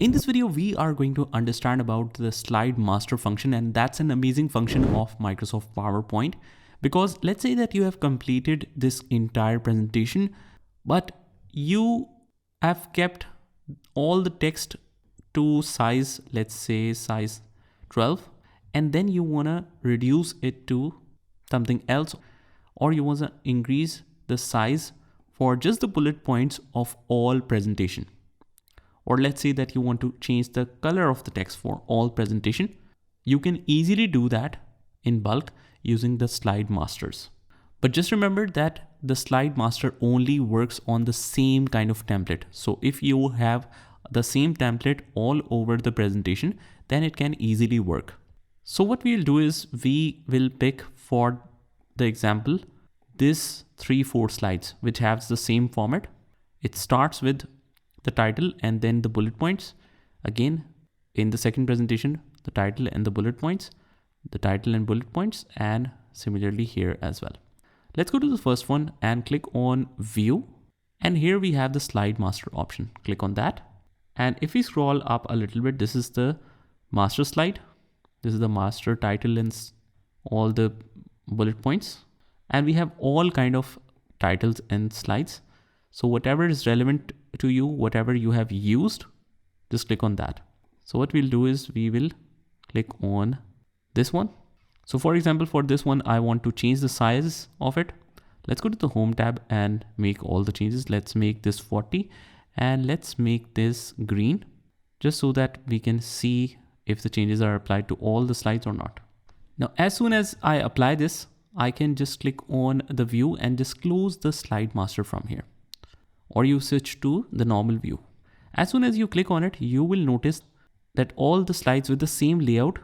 In this video, we are going to understand about the slide master function, and that's an amazing function of Microsoft PowerPoint. Because let's say that you have completed this entire presentation, but you have kept all the text to size, let's say size 12, and then you want to reduce it to something else, or you want to increase the size for just the bullet points of all presentation. Or let's say that you want to change the color of the text for all presentation. You can easily do that in bulk using the slide masters. But just remember that the slide master only works on the same kind of template. So if you have the same template all over the presentation, then it can easily work. So what we'll do is we will pick for the example this 3-4 slides which has the same format. It starts with the title and then the bullet points. Again, in the second presentation, the title and the bullet points, the title and bullet points, and similarly here as well. Let's go to the first one and click on view. And here we have the slide master option. Click on that. And if we scroll up a little bit, this is the master slide. This is the master title and all the bullet points. And we have all kind of titles and slides. So whatever is relevant to you, whatever you have used, just click on that. So what we'll do is we will click on this one. So for example, for this one, I want to change the size of it. Let's go to the home tab and make all the changes. Let's make this 40 and let's make this green just so that we can see if the changes are applied to all the slides or not. Now, as soon as I apply this, I can just click on the view and just close the slide master from here. Or you switch to the normal view. As soon as you click on it, you will notice that all the slides with the same layout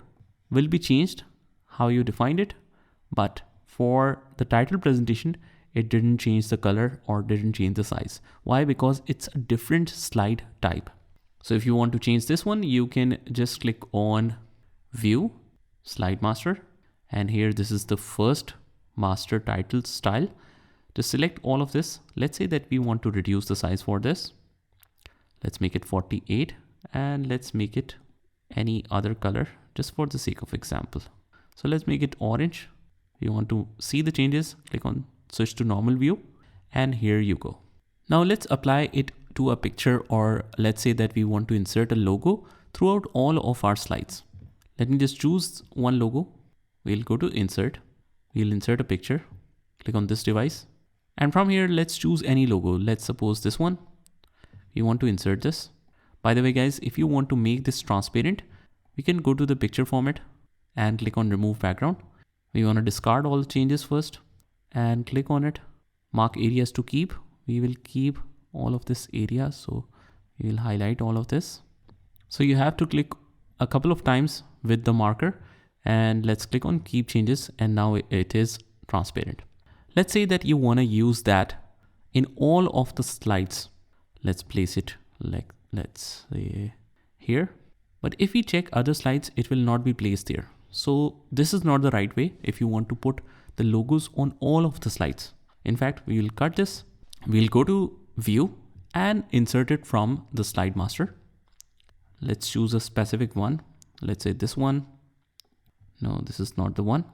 will be changed how you defined it. But for the title presentation, it didn't change the color or didn't change the size. Why? Because it's a different slide type. So if you want to change this one, you can just click on view, slide master. And here, this is the first master title style. Just select all of this. Let's say that we want to reduce the size for this. Let's make it 48 and let's make it any other color just for the sake of example. So let's make it orange. You want to see the changes, click on switch to normal view and here you go. Now let's apply it to a picture, or let's say that we want to insert a logo throughout all of our slides. Let me just choose one logo. We'll go to insert. We'll insert a picture. Click on this device. And from here, let's choose any logo. Let's suppose this one. We want to insert this. By the way, guys, if you want to make this transparent, we can go to the picture format and click on remove background. We want to discard all the changes first and click on it. Mark areas to keep. We will keep all of this area. So we will highlight all of this. So you have to click a couple of times with the marker and let's click on keep changes. And now it is transparent. Let's say that you want to use that in all of the slides. Let's place it like, let's say here. But if we check other slides, it will not be placed there. So this is not the right way if you want to put the logos on all of the slides. In fact, we will cut this. We'll go to view and insert it from the slide master. Let's choose a specific one. Let's say this one. No, this is not the one.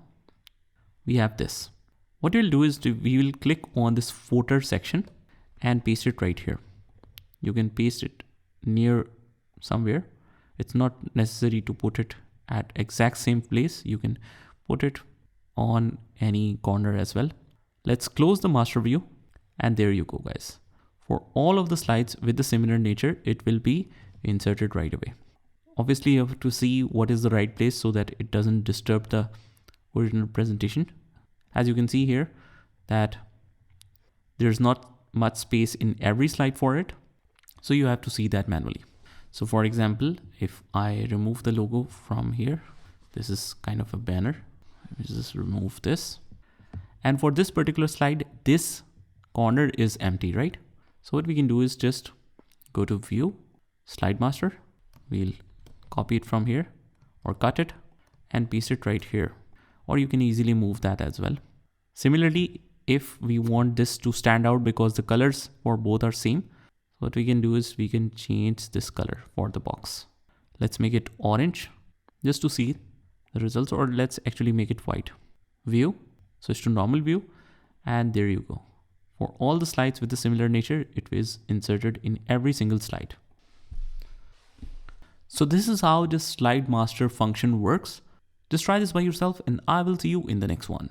We have this. What we'll do is we will click on this footer section and paste it right here. You can paste it near somewhere. It's not necessary to put it at exact same place. You can put it on any corner as well. Let's close the master view and there you go, guys. For all of the slides with the similar nature, it will be inserted right away. Obviously, you have to see what is the right place so that it doesn't disturb the original presentation. As you can see here that there's not much space in every slide for it. So you have to see that manually. So for example, if I remove the logo from here, this is kind of a banner. Let me just remove this. And for this particular slide, this corner is empty, right? So what we can do is just go to view, slide master. We'll copy it from here or cut it and paste it right here. Or you can easily move that as well. Similarly, if we want this to stand out because the colors for both are same, What we can do is we can change this color for the box. Let's make it orange just to see the results, or let's actually make it white. View, switch to normal view, and there you go. For all the slides with a similar nature, it is inserted in every single slide. So this is how the slide master function works. Just try this by yourself and I will see you in the next one.